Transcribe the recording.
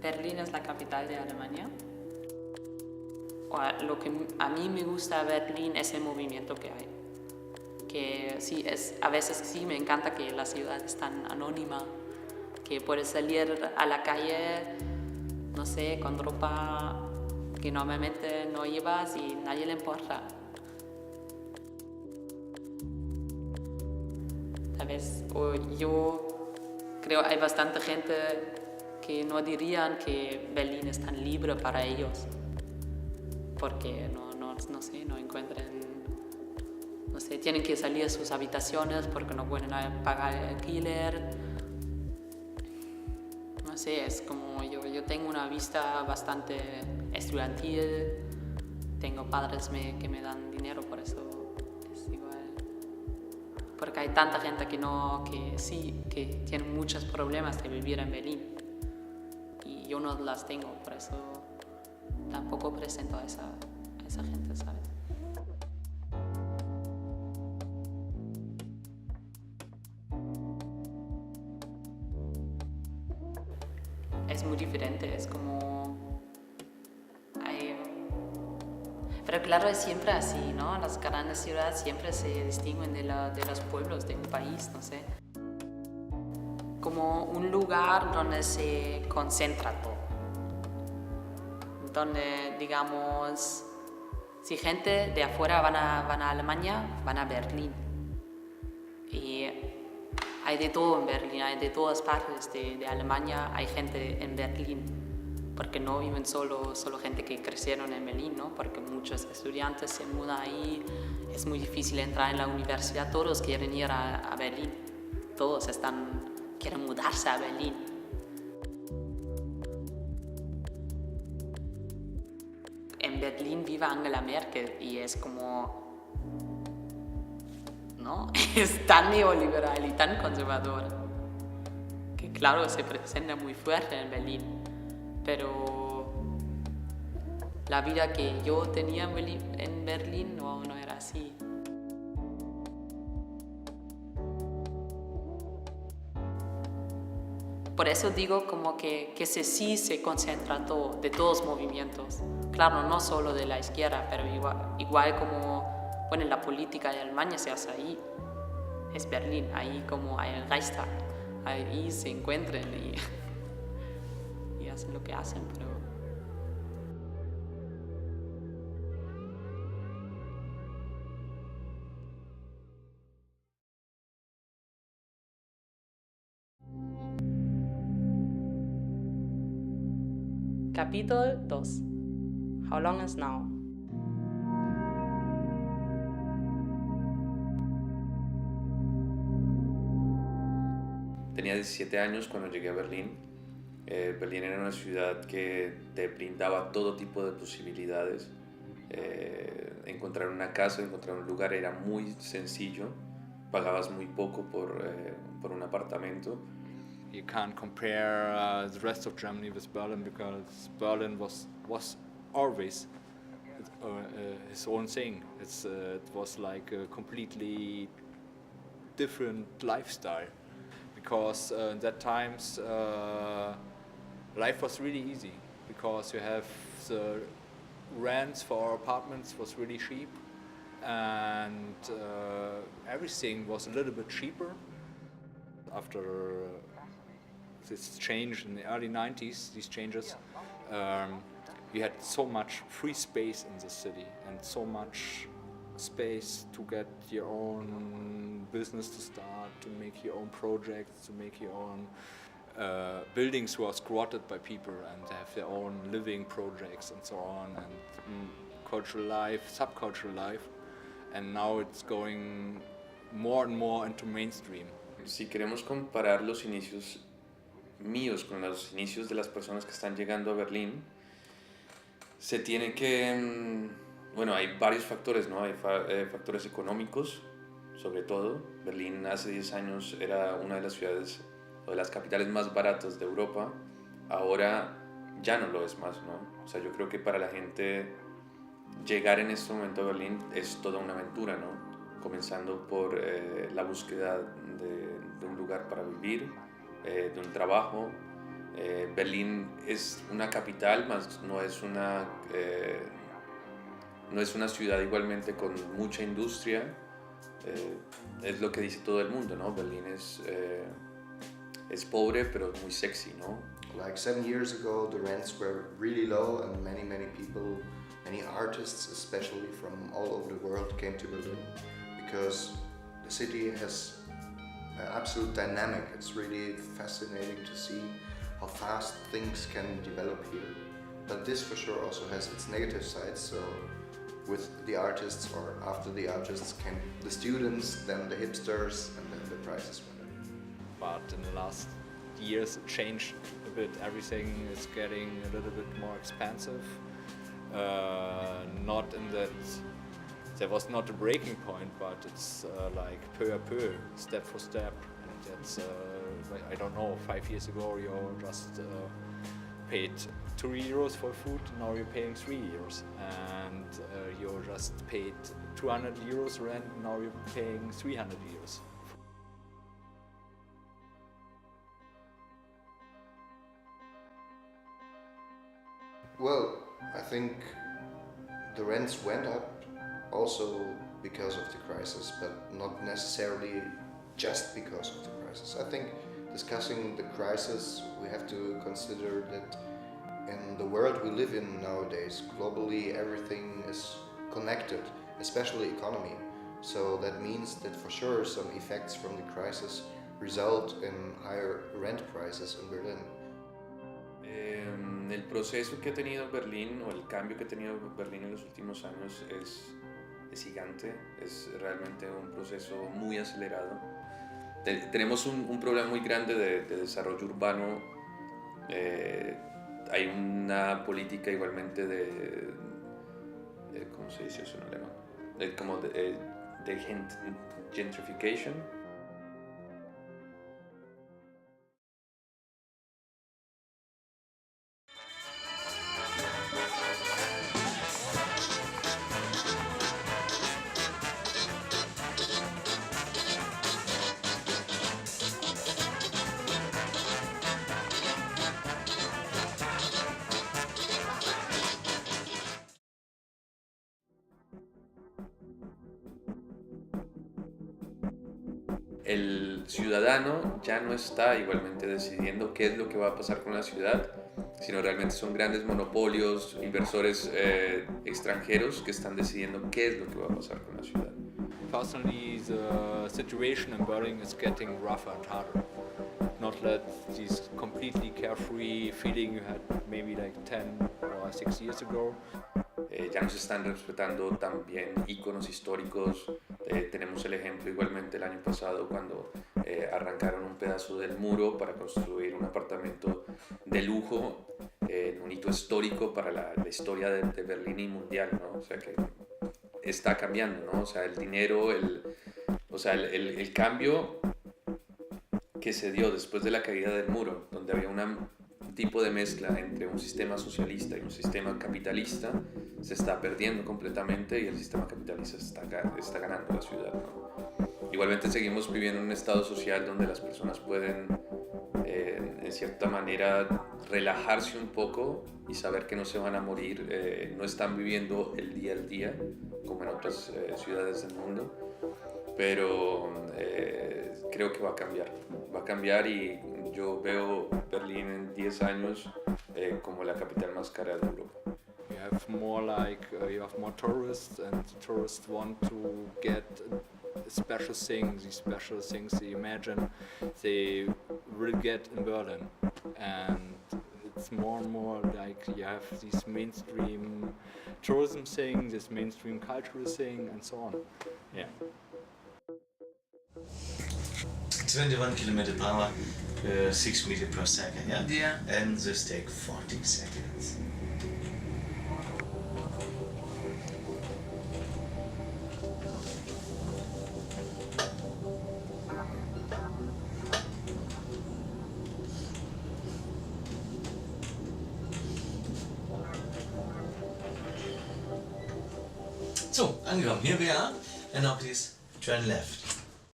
Berlín es la capital de Alemania. Lo que a mí me gusta de Berlín es el movimiento que hay. Que sí, a veces sí me encanta que la ciudad es tan anónima, que puedes salir a la calle, no sé, con ropa que normalmente no llevas y nadie le importa. Tal vez yo creo que hay bastante gente que no dirían que Berlín es tan libre para ellos, porque no sé, no encuentran, no sé, tienen que salir de sus habitaciones porque no pueden pagar el alquiler. No sé, es como yo tengo una vista bastante estudiantil, tengo padres que me dan dinero, por eso es igual. Porque hay tanta gente que tiene muchos problemas de vivir en Berlín y yo no las tengo, por eso tampoco presento a esa gente, ¿sabes? Es muy diferente, es como... Pero claro, es siempre así, ¿no? Las grandes ciudades siempre se distinguen de los pueblos de un país, no sé. Como un lugar donde se concentra todo. Donde, digamos, si gente de afuera van a Alemania, van a Berlín. Y hay de todo en Berlín, hay de todas partes de Alemania, hay gente en Berlín. Porque no viven solo gente que crecieron en Berlín, ¿no? Porque muchos estudiantes se mudan ahí, es muy difícil entrar en la universidad, todos quieren ir a Berlín, todos quieren mudarse a Berlín. En Berlín vive Angela Merkel y es como, ¿no? Es tan neoliberal y tan conservadora que claro, se presenta muy fuerte en Berlín. Pero la vida que yo tenía en Berlín no era así. Por eso digo como que sí se concentra todo, de todos movimientos. Claro, no solo de la izquierda, pero igual como, bueno, la política de Alemania se hace ahí. Es Berlín, ahí como hay el Reichstag. Ahí se encuentran y hacen lo que hacen, pero... Capítulo 2. How long is now? Tenía 17 años cuando llegué a Berlín. Berlín era una ciudad que te brindaba todo tipo de posibilidades. Encontrar una casa, encontrar un lugar era muy sencillo. Pagabas muy poco por un apartamento. You can't compare the rest of Germany with Berlin because Berlin was always his own thing. It was like a completely different lifestyle because in that times life was really easy because you have the rents for apartments was really cheap and everything was a little bit cheaper. After this change in the early 90s, these changes, we had so much free space in the city and so much space to get your own business to start, to make your own projects, to make your own buildings were squatted by people and have their own living projects and so on, and cultural life, subcultural life, and now it's going more and more into mainstream. Si queremos comparar los inicios míos con los inicios de las personas que están llegando a Berlín, se tiene que... Bueno, hay varios factores, ¿no? Hay factores económicos, sobre todo. Berlín hace 10 años era una de las ciudades o de las capitales más baratas de Europa. Ahora ya no lo es más, ¿no? O sea, yo creo que para la gente llegar en este momento a Berlín es toda una aventura, ¿no? Comenzando por la búsqueda de un lugar para vivir, de un trabajo, Berlín es una capital, más no es una ciudad igualmente con mucha industria. Es lo que dice todo el mundo, ¿no? Berlín es pobre, pero muy sexy, ¿no? Like 7 years ago, the rents were really low, and many people, many artists, especially from all over the world, came to Berlin because the city has an absolute dynamic. It's really fascinating to see how fast things can develop here. But this for sure also has its negative sides. So with the artists, or after the artists, came the students, then the hipsters, and then the prices went up. But in the last years it changed a bit. Everything is getting a little bit more expensive. Not in that there was not a breaking point, but it's like peu à peu, step for step. And it's I don't know, 5 years ago you just paid €2 for food, now you're paying €3, and you just paid €200 rent, now you're paying €300. Well, I think the rents went up also because of the crisis, but not necessarily just because of the crisis. I think discussing the crisis, we have to consider that in the world we live in nowadays, globally everything is connected, especially economy. So that means that for sure some effects from the crisis result in higher rent prices in Berlin. El proceso que ha tenido Berlín, o el cambio que ha tenido Berlín en los últimos años es gigante, es realmente un proceso muy acelerado. Tenemos un problema muy grande de desarrollo urbano. Hay una política igualmente ¿cómo se dice eso en alemán? Como de gentrification. El ciudadano ya no está igualmente decidiendo qué es lo que va a pasar con la ciudad, sino realmente son grandes monopolios, inversores extranjeros que están decidiendo qué es lo que va a pasar con la ciudad. Personally, the situation in Berlin is getting rougher and harder. Not that this completely carefree feeling you had maybe like 10 or 6 years ago. Ya no se están respetando también íconos históricos. Tenemos el ejemplo igualmente el año pasado cuando arrancaron un pedazo del muro para construir un apartamento de lujo, un hito histórico para la historia de Berlín y mundial, ¿no? O sea que está cambiando, ¿no? O sea, el dinero, el cambio que se dio después de la caída del muro, donde había un tipo de mezcla entre un sistema socialista y un sistema capitalista, se está perdiendo completamente y el sistema capitalista está ganando la ciudad, ¿no? Igualmente seguimos viviendo en un estado social donde las personas pueden, en cierta manera, relajarse un poco y saber que no se van a morir, no están viviendo el día al día como en otras ciudades del mundo, pero creo que va a cambiar y yo veo Berlín en 10 años como la capital más cara de Europa. You have more tourists, and the tourists want to get special things. These special things they imagine they will get in Berlin, and it's more and more like you have this mainstream tourism thing, this mainstream cultural thing, and so on. Yeah. 21 kilometers per hour, 6 meters per second, yeah? Yeah. And this take 40 seconds. So, angekommen, here we are, and now please turn left.